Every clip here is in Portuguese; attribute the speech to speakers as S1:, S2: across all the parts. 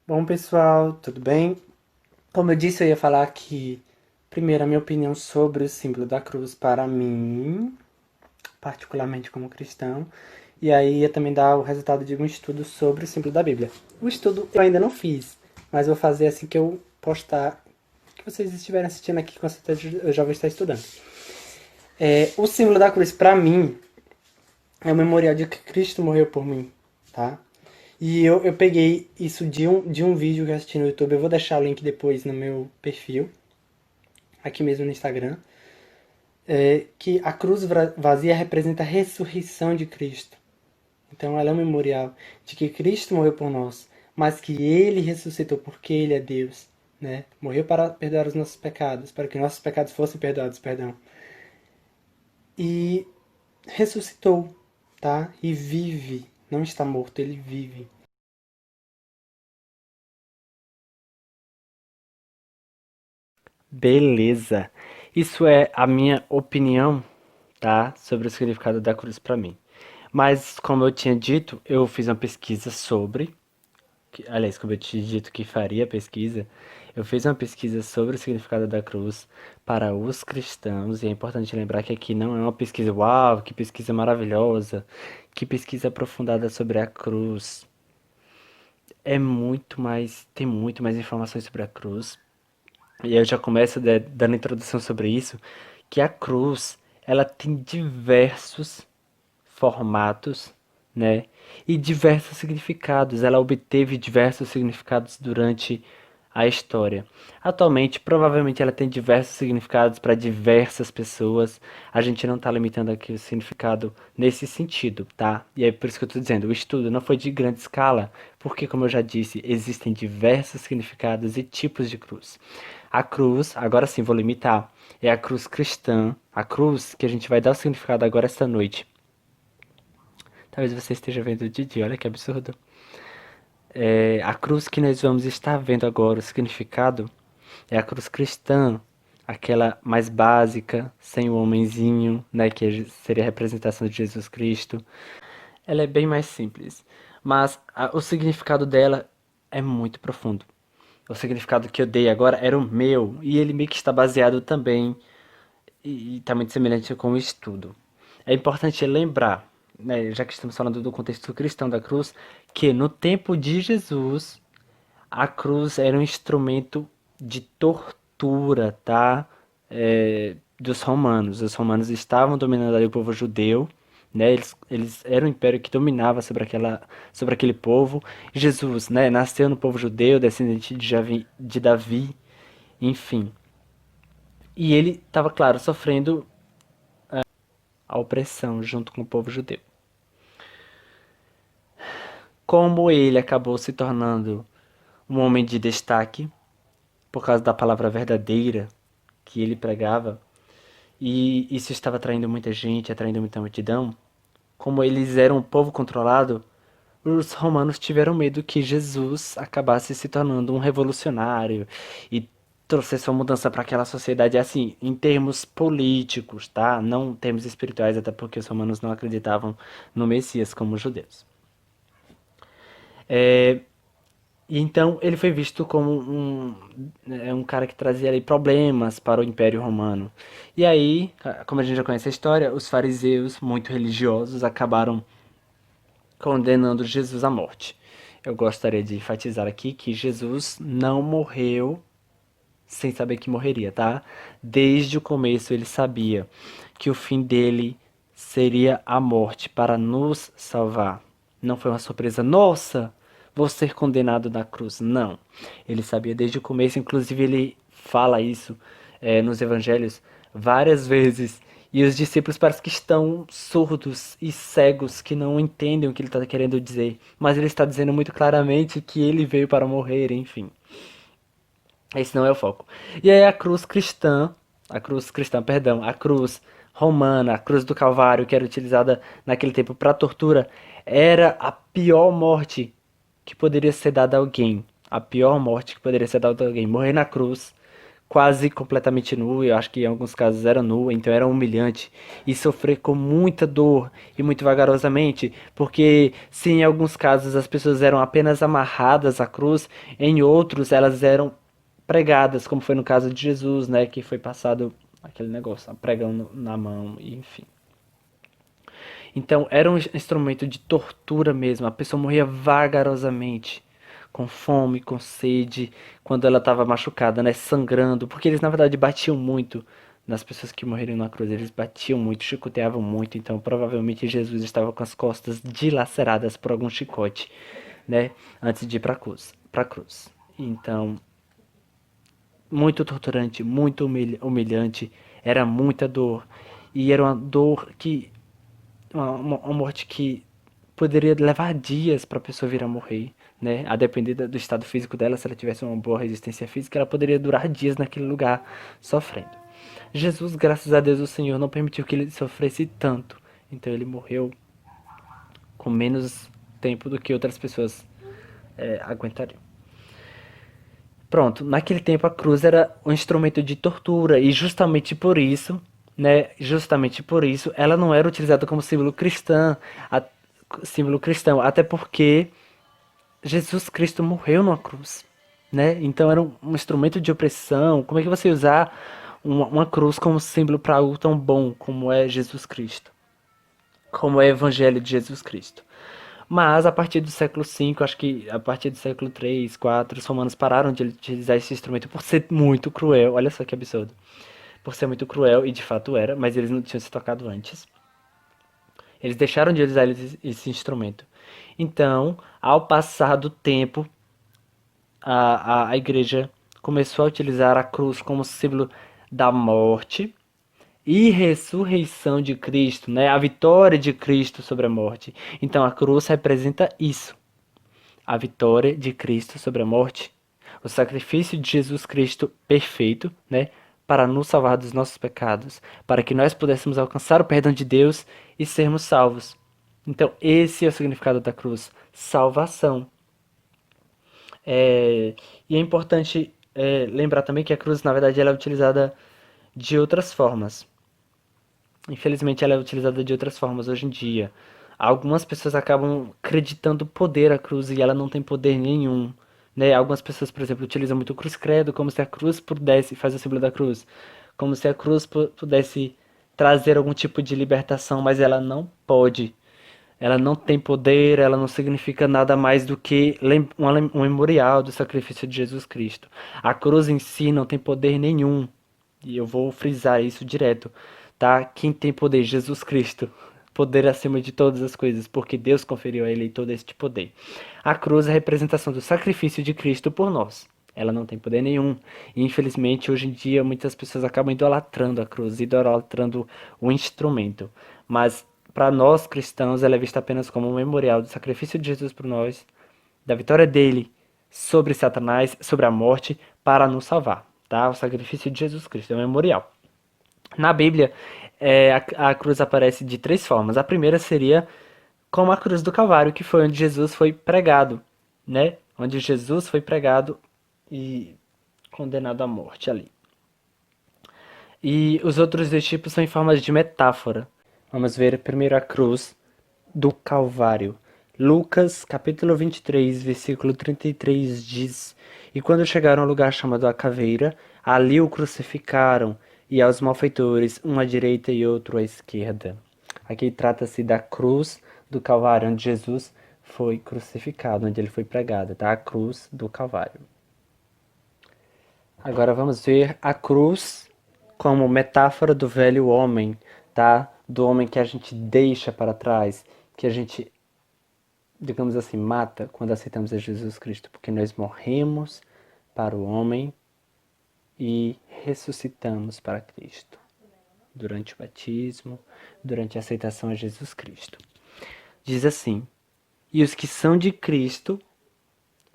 S1: Bom, pessoal, tudo bem? Como eu disse, eu ia falar que, primeiro, a minha opinião sobre o símbolo da cruz para mim, particularmente como cristão, e aí ia também dar o resultado de um estudo sobre o símbolo da Bíblia. O estudo eu ainda não fiz, mas vou fazer assim que eu postar, que vocês estiverem assistindo aqui, com certeza eu já vou estar estudando. O símbolo da cruz, para mim, é o memorial de que Cristo morreu por mim, tá? E eu peguei isso de um vídeo que eu assisti no YouTube. Eu vou deixar o link depois no meu perfil, aqui mesmo no Instagram. Que a cruz vazia representa a ressurreição de Cristo. Então ela é um memorial de que Cristo morreu por nós, mas que Ele ressuscitou porque Ele é Deus. Né? Morreu para perdoar os nossos pecados, para que nossos pecados fossem perdoados, perdão. E ressuscitou, tá? E vive. Não está morto, Ele vive. Beleza. Isso é a minha opinião, tá? Sobre o significado da cruz para mim. Mas, como eu tinha dito, eu fiz uma pesquisa sobre. Aliás, como eu tinha dito que faria pesquisa, eu fiz uma pesquisa sobre o significado da cruz para os cristãos. E é importante lembrar que aqui não é uma pesquisa, uau, que pesquisa maravilhosa, que pesquisa aprofundada sobre a cruz. É muito mais, tem muito mais informações sobre a cruz. E eu já começo dando introdução sobre isso, que a cruz, ela tem diversos formatos, né? E diversos significados. Ela obteve diversos significados durante a história. Atualmente, provavelmente ela tem diversos significados para diversas pessoas. A gente não está limitando aqui o significado nesse sentido, tá? E é por isso que eu estou dizendo, o estudo não foi de grande escala, porque, como eu já disse, existem diversos significados e tipos de cruz. A cruz, agora sim vou limitar, é a cruz cristã, a cruz que a gente vai dar o significado agora esta noite. Talvez você esteja vendo de dia, olha que absurdo. A cruz que nós vamos estar vendo agora, o significado, é a cruz cristã, aquela mais básica, sem o homenzinho, né, que seria a representação de Jesus Cristo. Ela é bem mais simples, mas o significado dela é muito profundo. O significado que eu dei agora era o meu, e ele meio que está baseado também e está muito semelhante com o estudo. É importante lembrar, né, já que estamos falando do contexto cristão da cruz, que no tempo de Jesus, a cruz era um instrumento de tortura, tá? Dos romanos. Os romanos estavam dominando ali o povo judeu, né? Eles eram o império que dominava sobre aquele povo. Jesus, né, nasceu no povo judeu, descendente de Davi, enfim. E ele estava, claro, sofrendo a opressão junto com o povo judeu. Como ele acabou se tornando um homem de destaque por causa da palavra verdadeira que ele pregava, e isso estava atraindo muita gente, atraindo muita multidão, como eles eram um povo controlado, os romanos tiveram medo que Jesus acabasse se tornando um revolucionário e trouxesse uma mudança para aquela sociedade, assim, em termos políticos, tá? Não em termos espirituais, até porque os romanos não acreditavam no Messias como os judeus. E então ele foi visto como um cara que trazia ali problemas para o Império Romano. E aí, como a gente já conhece a história, os fariseus, muito religiosos, acabaram condenando Jesus à morte. Eu gostaria de enfatizar aqui que Jesus não morreu sem saber que morreria, tá? Desde o começo ele sabia que o fim dele seria a morte para nos salvar. Não foi uma surpresa, nossa, vou ser condenado na cruz. Não. Ele sabia desde o começo, inclusive ele fala isso nos evangelhos várias vezes. E os discípulos parecem que estão surdos e cegos, que não entendem o que ele está querendo dizer. Mas ele está dizendo muito claramente que ele veio para morrer, enfim. Esse não é o foco. E aí a cruz cristã, perdão, a cruz romana, a cruz do Calvário, que era utilizada naquele tempo para tortura, era a pior morte que poderia ser dada a alguém. A pior morte que poderia ser dada a alguém. Morrer na cruz quase completamente nua, eu acho que em alguns casos era nua, então era humilhante, e sofrer com muita dor e muito vagarosamente, porque se em alguns casos as pessoas eram apenas amarradas à cruz, em outros elas eram pregadas, como foi no caso de Jesus, né, que foi passado aquele negócio, pregando na mão, enfim. Então era um instrumento de tortura mesmo. A pessoa morria vagarosamente, com fome, com sede, quando ela estava machucada, né, sangrando, porque eles na verdade batiam muito nas pessoas que morreram na cruz. Eles batiam muito, chicoteavam muito. Então provavelmente Jesus estava com as costas dilaceradas por algum chicote, né, antes de ir para a cruz. Para cruz. Então muito torturante, muito humilhante. Era muita dor. E era uma dor que uma morte que poderia levar dias para a pessoa vir a morrer, né? A depender do estado físico dela, se ela tivesse uma boa resistência física, ela poderia durar dias naquele lugar sofrendo. Jesus, graças a Deus, o Senhor não permitiu que ele sofresse tanto. Então ele morreu com menos tempo do que outras pessoas aguentariam. Pronto, naquele tempo a cruz era um instrumento de tortura e justamente por isso, né, justamente por isso, ela não era utilizada como símbolo cristão, até porque Jesus Cristo morreu numa cruz, né? Então era um instrumento de opressão. Como é que você usar uma cruz como símbolo para algo tão bom como é Jesus Cristo, como é o Evangelho de Jesus Cristo? Mas a partir do século V, acho que a partir do século III, IV, os romanos pararam de utilizar esse instrumento por ser muito cruel. Olha só que absurdo. Por ser muito cruel, e de fato era, mas eles não tinham se tocado antes. Eles deixaram de usar esse instrumento. Então, ao passar do tempo, a igreja começou a utilizar a cruz como símbolo da morte e ressurreição de Cristo, né? A vitória de Cristo sobre a morte. Então a cruz representa isso, a vitória de Cristo sobre a morte, o sacrifício de Jesus Cristo perfeito, né? Para nos salvar dos nossos pecados, para que nós pudéssemos alcançar o perdão de Deus e sermos salvos. Então, esse é o significado da cruz: salvação. É, e é importante lembrar também que a cruz, na verdade, ela é utilizada de outras formas. Infelizmente, ela é utilizada de outras formas hoje em dia. Algumas pessoas acabam acreditando poder à cruz e ela não tem poder nenhum. Né? Algumas pessoas, por exemplo, utilizam muito o cruz credo como se a cruz pudesse, faz o símbolo da cruz, como se a cruz pudesse trazer algum tipo de libertação, mas ela não pode. Ela não tem poder, ela não significa nada mais do que um memorial do sacrifício de Jesus Cristo. A cruz em si não tem poder nenhum. E eu vou frisar isso direto, tá? Quem tem poder? Jesus Cristo. Poder acima de todas as coisas, porque Deus conferiu a ele todo este poder. A cruz é a representação do sacrifício de Cristo por nós. Ela não tem poder nenhum. E infelizmente, hoje em dia, muitas pessoas acabam idolatrando a cruz, idolatrando o instrumento. Mas para nós cristãos, ela é vista apenas como um memorial do sacrifício de Jesus por nós, da vitória dele sobre Satanás, sobre a morte, para nos salvar. Tá? O sacrifício de Jesus Cristo é um memorial. Na Bíblia, a cruz aparece de três formas. A primeira seria como a cruz do Calvário, que foi onde Jesus foi pregado, né? Onde Jesus foi pregado e condenado à morte ali. E os outros dois tipos são em formas de metáfora. Vamos ver primeiro a cruz do Calvário. Lucas, capítulo 23, versículo 33 diz: E quando chegaram ao lugar chamado a Caveira, ali o crucificaram, e aos malfeitores, um à direita e outro à esquerda. Aqui trata-se da cruz do Calvário, onde Jesus foi crucificado, onde ele foi pregado, tá? A cruz do Calvário. Agora vamos ver a cruz como metáfora do velho homem, tá? Do homem que a gente deixa para trás, que a gente, digamos assim, mata quando aceitamos a Jesus Cristo, porque nós morremos para o homem e ressuscitamos para Cristo durante o batismo, durante a aceitação a Jesus Cristo. Diz assim: E os que são de Cristo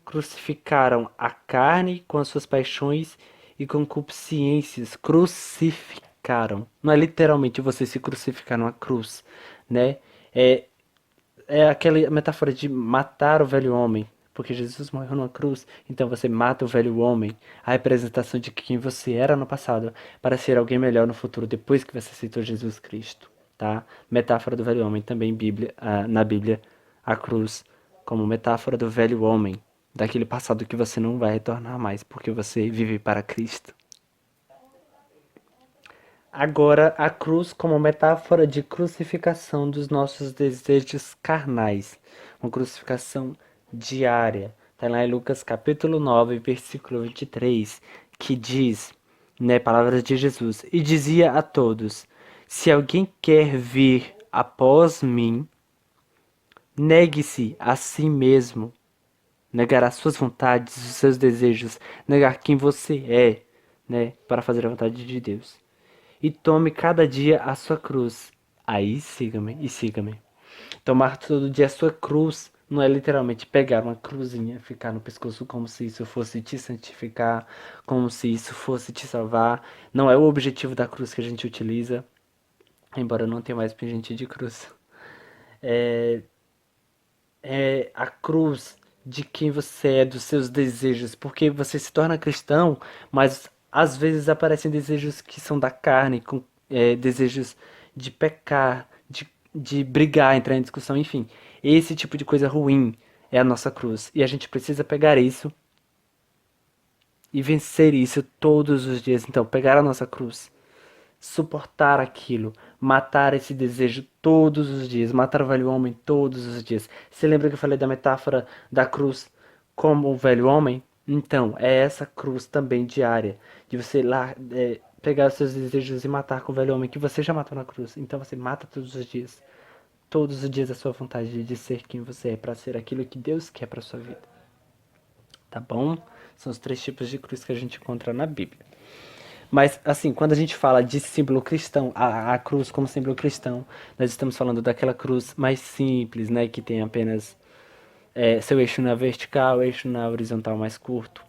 S1: crucificaram a carne com as suas paixões e concupiscências. Crucificaram. Não é literalmente você se crucificar numa cruz, né? É, é aquela metáfora de matar o velho homem, porque Jesus morreu numa cruz, então você mata o velho homem, a representação de quem você era no passado, para ser alguém melhor no futuro, depois que você aceitou Jesus Cristo, tá? Metáfora do velho homem, também na Bíblia, a cruz como metáfora do velho homem, daquele passado que você não vai retornar mais, porque você vive para Cristo. Agora, a cruz como metáfora de crucificação dos nossos desejos carnais. Uma crucificação diária. Está lá em Lucas capítulo 9, versículo 23, que diz, né, palavras de Jesus, e dizia a todos, se alguém quer vir após mim, negue-se a si mesmo, negar as suas vontades, os seus desejos, negar quem você é, né, para fazer a vontade de Deus e tome cada dia a sua cruz. Aí siga-me e siga-me. Tomar todo dia a sua cruz não é literalmente pegar uma cruzinha, ficar no pescoço como se isso fosse te santificar, como se isso fosse te salvar. Não é o objetivo da cruz que a gente utiliza, embora não tenha mais gente de cruz. É a cruz de quem você é, dos seus desejos, porque você se torna cristão, mas às vezes aparecem desejos que são da carne, desejos de pecar, de brigar, entrar em discussão, enfim. Esse tipo de coisa ruim é a nossa cruz. E a gente precisa pegar isso e vencer isso todos os dias. Então, pegar a nossa cruz, suportar aquilo, matar esse desejo todos os dias, matar o velho homem todos os dias. Você lembra que eu falei da metáfora da cruz como o velho homem? Então, é essa cruz também diária, de você lá pegar os seus desejos e matar com o velho homem que você já matou na cruz. Então você mata todos os dias a sua vontade de ser quem você é, para ser aquilo que Deus quer para sua vida. Tá bom? São os 3 tipos de cruz que a gente encontra na Bíblia. Mas, assim, quando a gente fala de símbolo cristão, a cruz como símbolo cristão, nós estamos falando daquela cruz mais simples, né? Que tem apenas seu eixo na vertical, eixo na horizontal mais curto.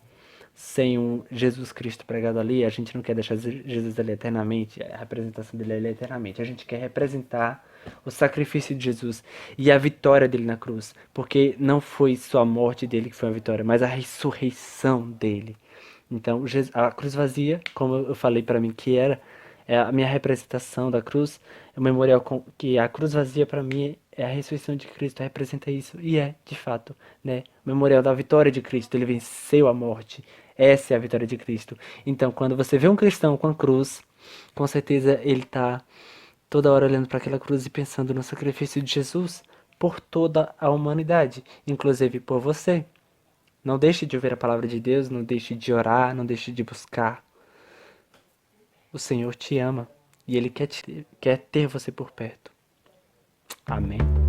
S1: Sem um Jesus Cristo pregado ali, a gente não quer deixar Jesus ali eternamente, a representação dele ali eternamente. A gente quer representar o sacrifício de Jesus e a vitória dele na cruz. Porque não foi só a morte dele que foi a vitória, mas a ressurreição dele. Então, a cruz vazia, como eu falei para mim que era, é a minha representação da cruz, é o memorial que a cruz vazia para mim é a ressurreição de Cristo, representa isso e é, de fato, né, o memorial da vitória de Cristo, ele venceu a morte. Essa é a vitória de Cristo. Então, quando você vê um cristão com a cruz, com certeza ele está toda hora olhando para aquela cruz e pensando no sacrifício de Jesus por toda a humanidade, inclusive por você. Não deixe de ouvir a palavra de Deus, não deixe de orar, não deixe de buscar. O Senhor te ama e Ele quer ter você por perto. Amém.